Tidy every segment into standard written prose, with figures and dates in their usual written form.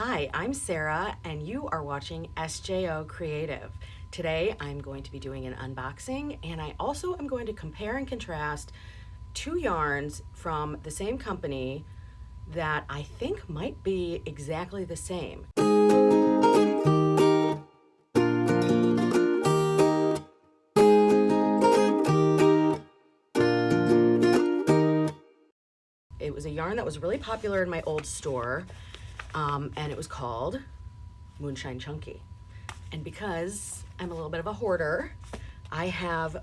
Hi, I'm Sarah and you are watching SJO Creative. Today I'm going to be doing an unboxing and I also am going to compare and contrast two yarns from the same company that I think might be exactly the same. It was a yarn that was really popular in my old store, and it was called Moonshine Chunky. And because I'm a little bit of a hoarder, I have a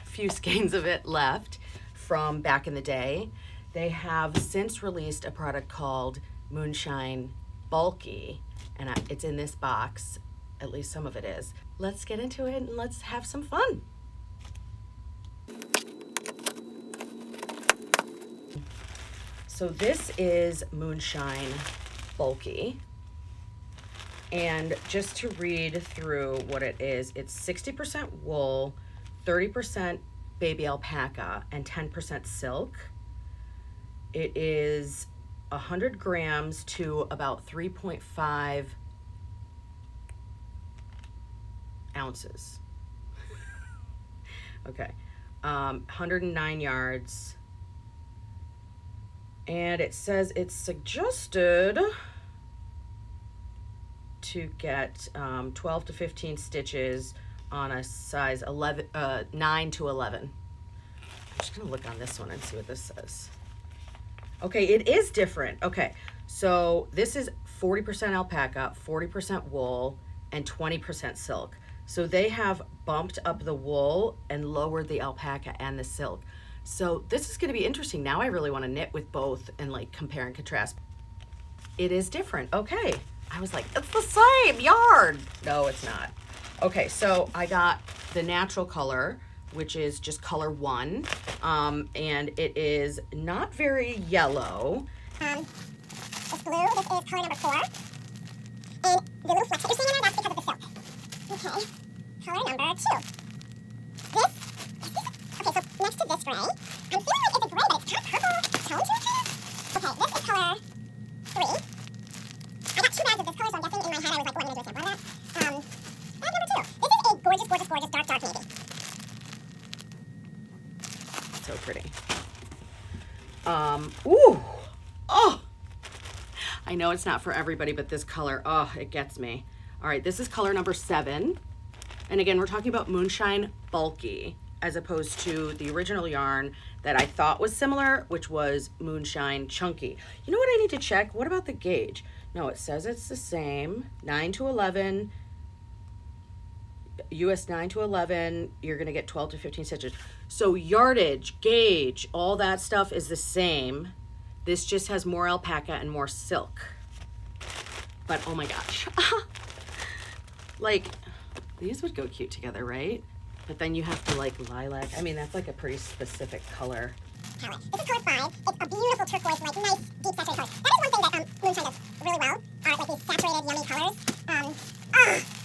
few skeins of it left from back in the day. They have since released a product called Moonshine Bulky, and it's in this box, at least some of it is. Let's get into it and let's have some fun. So this is Moonshine Bulky. And just to read through what it is, it's 60% wool, 30% baby alpaca, and 10% silk. It is 100 grams to about 3.5 ounces. Okay, 109 yards. And it says it's suggested to get 12 to 15 stitches on a size 9 to 11. I'm just gonna look on this one and see what this says. Okay, it is different. Okay, so this is 40% alpaca, 40% wool, and 20% silk. So they have bumped up the wool and lowered the alpaca and the silk. So this is gonna be interesting. Now I really wanna knit with both and like compare and contrast. It is different, okay. I was like, it's the same yarn. No, it's not. Okay, so I got the natural color, which is just color 1, and it is not very yellow. It's blue. This is color number 4. And the little flecks that you're seeing in there, that's because of the silk. Okay, color number 2. Okay, so next to this gray, I'm feeling like it's a gray, but it's kind of purple tone to it. Okay, this is color 3. I got 2 bags of this color, so I'm guessing in my head I was like, oh, I'm going to do a sample of that. Bag number 2. This is a gorgeous, gorgeous, gorgeous dark navy. So pretty. Ooh, oh, I know it's not for everybody, but this color, oh, it gets me. All right, this is color number 7. And again, we're talking about Moonshine Bulky as opposed to the original yarn that I thought was similar, which was Moonshine Chunky. You know what I need to check? What about the gauge? No, it says it's the same, 9 to 11, US 9 to 11, you're gonna get 12 to 15 stitches. So yardage, gauge, all that stuff is the same. This just has more alpaca and more silk. But oh my gosh. Like, these would go cute together, right? But then you have to like lilac. I mean, that's like a pretty specific color. This is color 5. It's a beautiful turquoise, like nice, deep saturated color. That is one thing that Moonshine does really well, are like these saturated, yummy colors.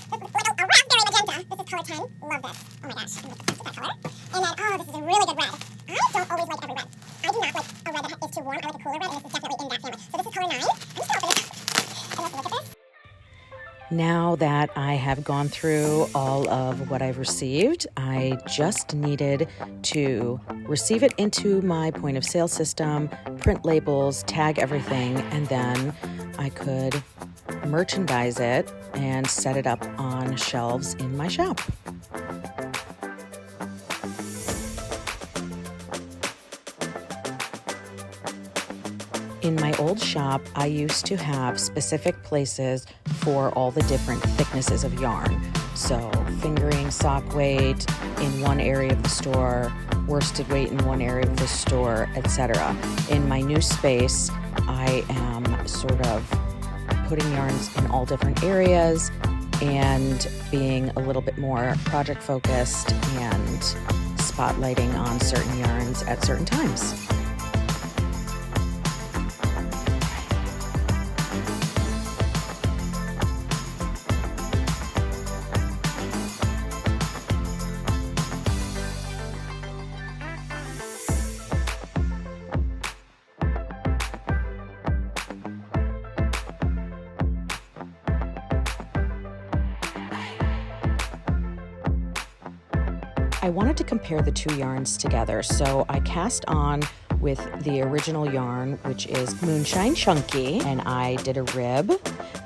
Like a raspberry magenta. This is color 10. Love this. Oh my gosh, I'm going to put that color. And then, oh, this is a really good red. I don't always like every red. I do not like a red that is too warm. I like a cooler red, and this is definitely in that family. So this is color 9. I'm just going to open it. And let's look at this. Now that I have gone through all of what I've received, I just needed to receive it into my point of sale system, print labels, tag everything, and then I could merchandise it and set it up on shelves in my shop. In my old shop, I used to have specific places for all the different thicknesses of yarn. So fingering, sock weight in one area of the store, worsted weight in one area of the store, etc. In my new space, I am sort of putting yarns in all different areas and being a little bit more project focused and spotlighting on certain yarns at certain times. I wanted to compare the two yarns together, so I cast on with the original yarn, which is Moonshine Chunky, and I did a rib,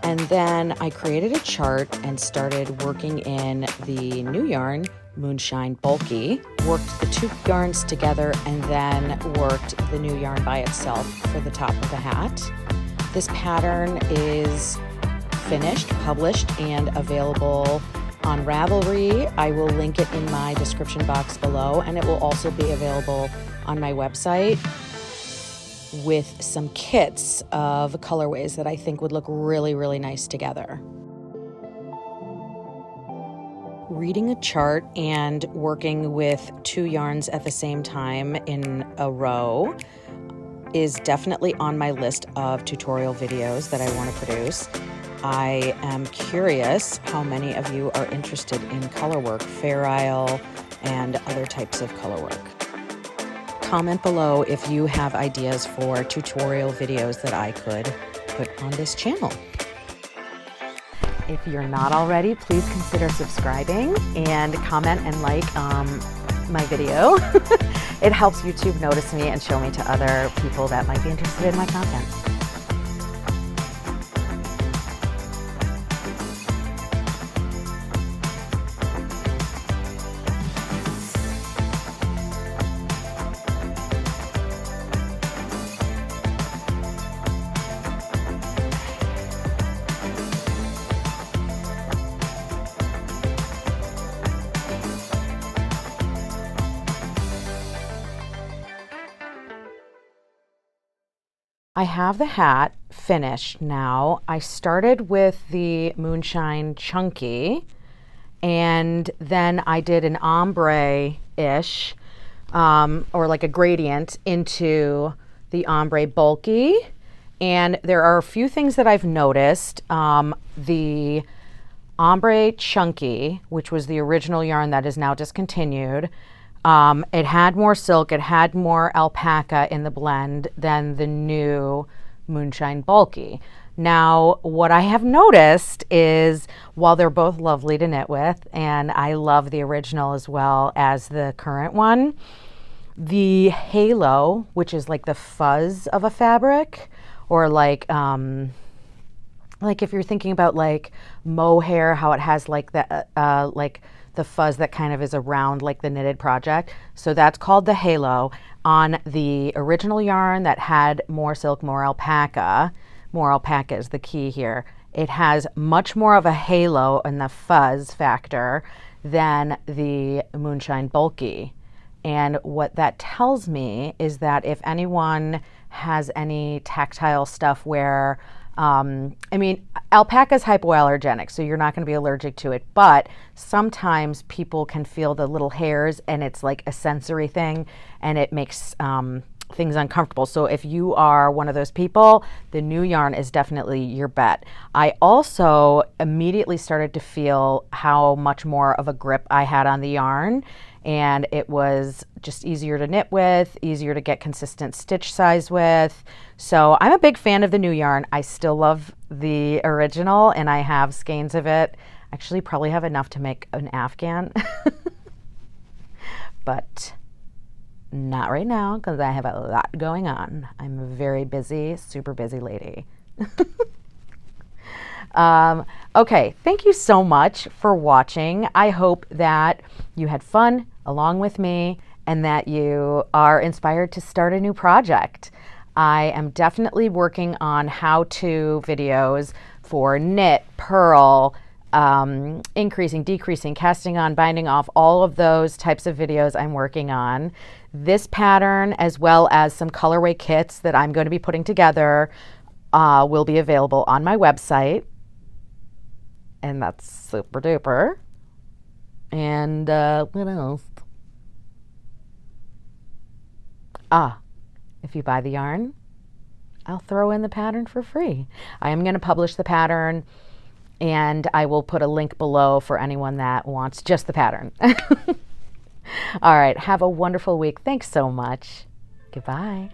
and then I created a chart and started working in the new yarn, Moonshine Bulky, worked the two yarns together, and then worked the new yarn by itself for the top of the hat. This pattern is finished, published, and available on Ravelry. I will link it in my description box below, and it will also be available on my website with some kits of colorways that I think would look really, really nice together. Reading a chart and working with two yarns at the same time in a row is definitely on my list of tutorial videos that I want to produce. I am curious how many of you are interested in color work, Fair Isle, and other types of color work. Comment below if you have ideas for tutorial videos that I could put on this channel. If you're not already, please consider subscribing and comment and like my video. It helps YouTube notice me and show me to other people that might be interested in my content. I have the hat finished now. I started with the Moonshine Chunky, and then I did an ombre-ish, or like a gradient into the ombre bulky. And there are a few things that I've noticed. The ombre chunky, which was the original yarn that is now discontinued, it had more silk, it had more alpaca in the blend than the new Moonshine Bulky. Now, what I have noticed is, while they're both lovely to knit with, and I love the original as well as the current one, the halo, which is like the fuzz of a fabric, or like if you're thinking about like mohair, how it has like the fuzz that kind of is around like the knitted project. So that's called the halo. On the original yarn that had more silk, more alpaca is the key here. It has much more of a halo and the fuzz factor than the Moonshine Bulky. And what that tells me is that if anyone has any tactile stuff where alpaca is hypoallergenic, so you're not going to be allergic to it, but sometimes people can feel the little hairs and it's like a sensory thing and it makes things uncomfortable. So if you are one of those people, the new yarn is definitely your bet. I also immediately started to feel how much more of a grip I had on the yarn, and it was just easier to knit with, easier to get consistent stitch size with. So I'm a big fan of the new yarn. I still love the original, and I have skeins of it. Actually, probably have enough to make an Afghan, but not right now because I have a lot going on. I'm a very busy, super busy lady. Okay, thank you so much for watching. I hope that you had fun along with me and that you are inspired to start a new project. I am definitely working on how-to videos for knit, purl, increasing, decreasing, casting on, binding off, all of those types of videos I'm working on. This pattern, as well as some colorway kits that I'm going to be putting together, will be available on my website. And that's super duper. And what else? If you buy the yarn, I'll throw in the pattern for free. I am going to publish the pattern, and I will put a link below for anyone that wants just the pattern. All right, have a wonderful week. Thanks so much. Goodbye.